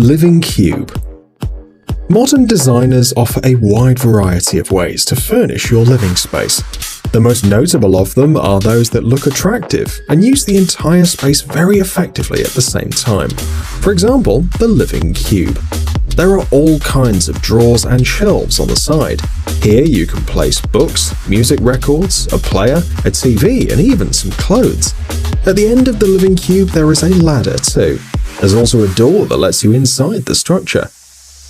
Living cube. Modern designers offer a wide variety of ways to furnish your living space. The most notable of them are those that look attractive and use the entire space very effectively at the same time. For example, the living cube. There are all kinds of drawers and shelves on the side. Here you can place books, music records, a player, a TV, and even some clothes. At the end of the living cube there is a ladder too. There's also a door that lets you inside the structure.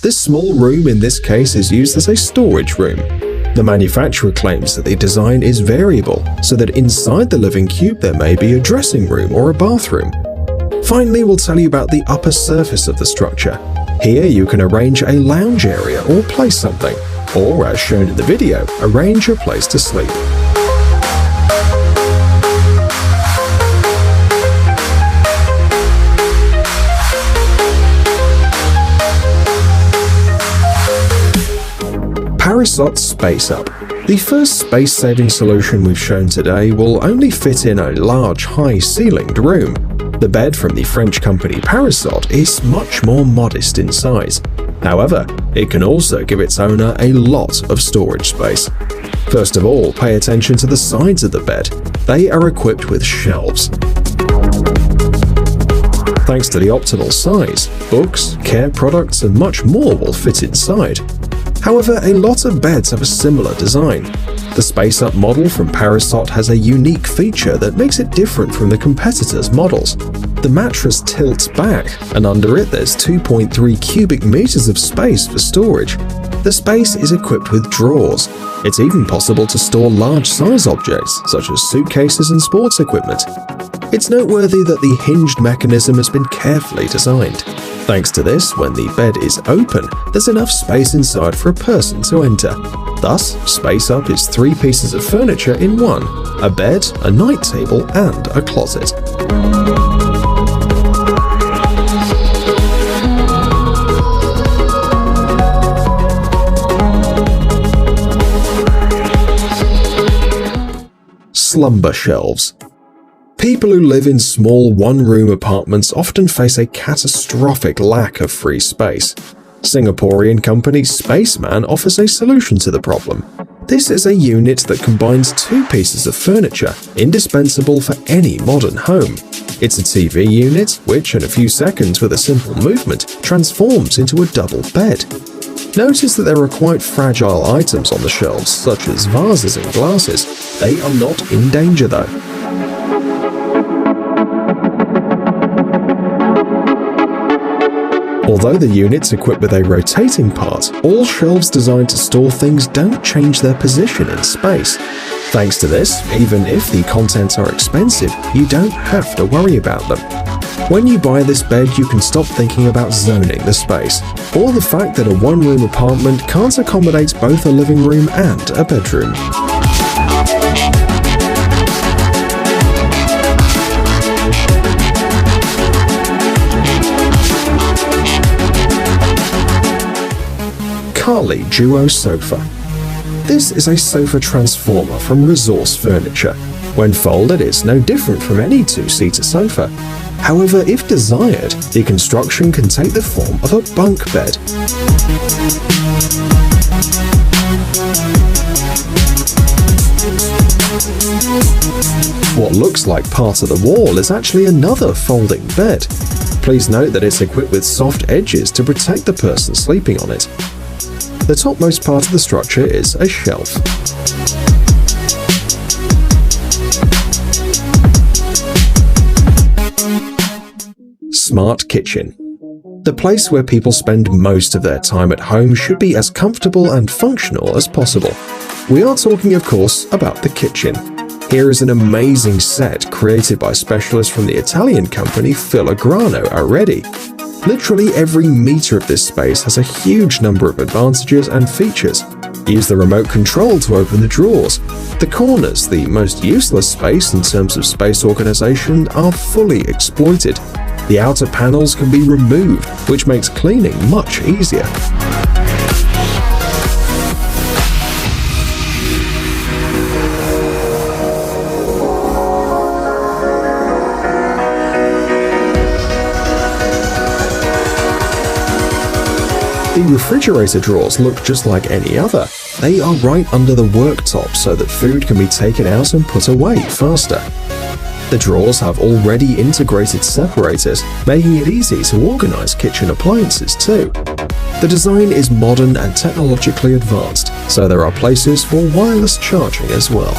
This small room in this case is used as a storage room. The manufacturer claims that the design is variable, so that inside the living cube there may be a dressing room or a bathroom. Finally, we'll tell you about the upper surface of the structure. Here you can arrange a lounge area or place something, or as shown in the video, arrange your place to sleep. Parisot Space Up. The first space-saving solution we've shown today will only fit in a large, high-ceilinged room. The bed from the French company Parisot is much more modest in size. However, it can also give its owner a lot of storage space. First of all, pay attention to the sides of the bed. They are equipped with shelves. Thanks to the optimal size, books, care products, and much more will fit inside. However, a lot of beds have a similar design. The Space Up model from Parisot has a unique feature that makes it different from the competitors' models. The mattress tilts back, and under it there's 2.3 cubic meters of space for storage. The space is equipped with drawers. It's even possible to store large-size objects, such as suitcases and sports equipment. It's noteworthy that the hinged mechanism has been carefully designed. Thanks to this, when the bed is open, there's enough space inside for a person to enter. Thus, Space Up is 3 pieces of furniture in one: a bed, a night table, and a closet. Slumber shelves. People who live in small one-room apartments often face a catastrophic lack of free space. Singaporean company Spaceman offers a solution to the problem. This is a unit that combines 2 pieces of furniture, indispensable for any modern home. It's a TV unit, which in a few seconds with a simple movement transforms into a double bed. Notice that there are quite fragile items on the shelves, such as vases and glasses. They are not in danger though. Although the unit's equipped with a rotating part, all shelves designed to store things don't change their position in space. Thanks to this, even if the contents are expensive, you don't have to worry about them. When you buy this bed, you can stop thinking about zoning the space, or the fact that a one-room apartment can't accommodate both a living room and a bedroom. Carly Duo Sofa. This is a sofa transformer from Resource Furniture. When folded, it's no different from any 2-seater sofa. However, if desired, the construction can take the form of a bunk bed. What looks like part of the wall is actually another folding bed. Please note that it's equipped with soft edges to protect the person sleeping on it. The topmost part of the structure is a shelf. Smart kitchen. The place where people spend most of their time at home should be as comfortable and functional as possible. We are talking, of course, about the kitchen. Here is an amazing set created by specialists from the Italian company Filigrano already. Literally every meter of this space has a huge number of advantages and features. Use the remote control to open the drawers. The corners, the most useless space in terms of space organization, are fully exploited. The outer panels can be removed, which makes cleaning much easier. The refrigerator drawers look just like any other. They are right under the worktop so that food can be taken out and put away faster. The drawers have already integrated separators, making it easy to organize kitchen appliances too. The design is modern and technologically advanced, so there are places for wireless charging as well.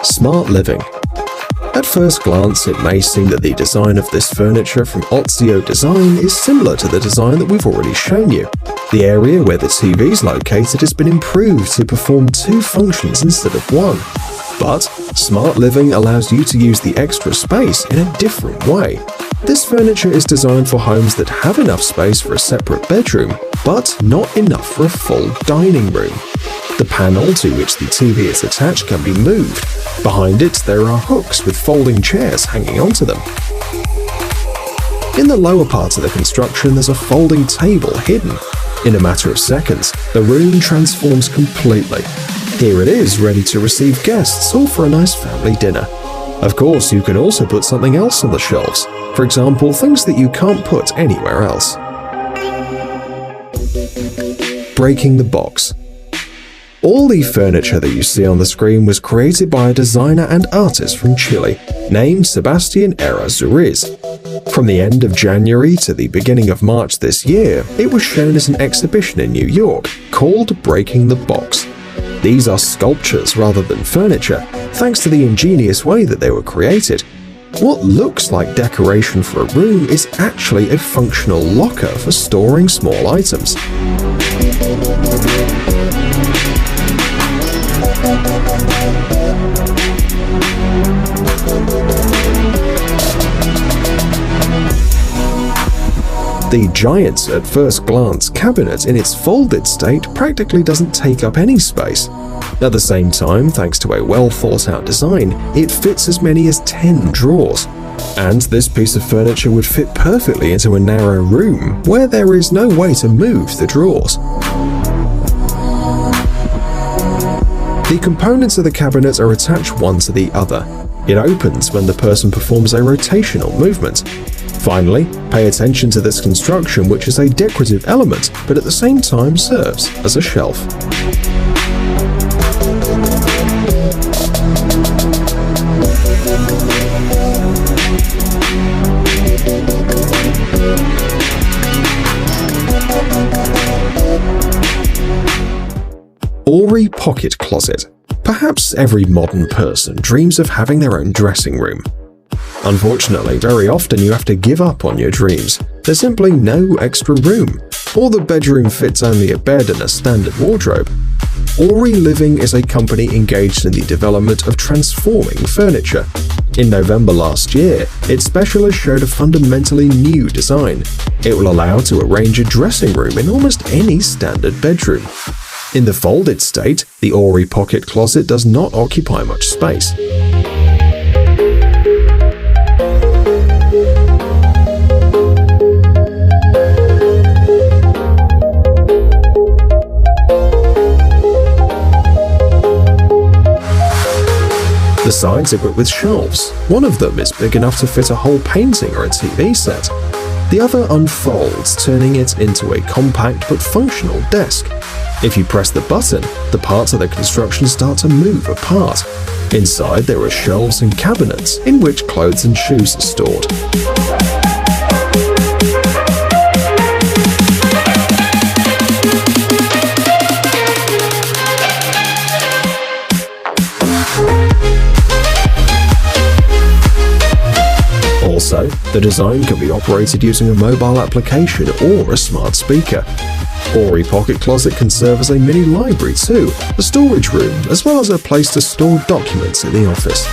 Smart living. At first glance, it may seem that the design of this furniture from Ozio Design is similar to the design that we've already shown you. The area where the TV is located has been improved to perform 2 functions instead of 1. But Smart Living allows you to use the extra space in a different way. This furniture is designed for homes that have enough space for a separate bedroom, but not enough for a full dining room. The panel to which the TV is attached can be moved. Behind it, there are hooks with folding chairs hanging onto them. In the lower part of the construction, there's a folding table hidden. In a matter of seconds, the room transforms completely. Here it is, ready to receive guests or for a nice family dinner. Of course, you can also put something else on the shelves. For example, things that you can't put anywhere else. Breaking the box. All the furniture that you see on the screen was created by a designer and artist from Chile, named Sebastian Errázuriz. From the end of January to the beginning of March this year, it was shown as an exhibition in New York called Breaking the Box. These are sculptures rather than furniture, thanks to the ingenious way that they were created. What looks like decoration for a room is actually a functional locker for storing small items. The giant, at first glance, cabinet in its folded state practically doesn't take up any space. At the same time, thanks to a well thought out design, it fits as many as 10 drawers. And this piece of furniture would fit perfectly into a narrow room where there is no way to move the drawers. The components of the cabinet are attached one to the other. It opens when the person performs a rotational movement. Finally, pay attention to this construction, which is a decorative element, but at the same time serves as a shelf. Ori pocket closet. Perhaps every modern person dreams of having their own dressing room. Unfortunately, very often you have to give up on your dreams. There's simply no extra room, or the bedroom fits only a bed and a standard wardrobe. Ori Living is a company engaged in the development of transforming furniture. In November last year, its specialist showed a fundamentally new design. It will allow to arrange a dressing room in almost any standard bedroom. In the folded state, the Ori pocket closet does not occupy much space. The sides are equipped with shelves. One of them is big enough to fit a whole painting or a TV set. The other unfolds, turning it into a compact but functional desk. If you press the button, the parts of the construction start to move apart. Inside, there are shelves and cabinets in which clothes and shoes are stored. Also, the design can be operated using a mobile application or a smart speaker. Ori Pocket Closet can serve as a mini library too, a storage room, as well as a place to store documents in the office.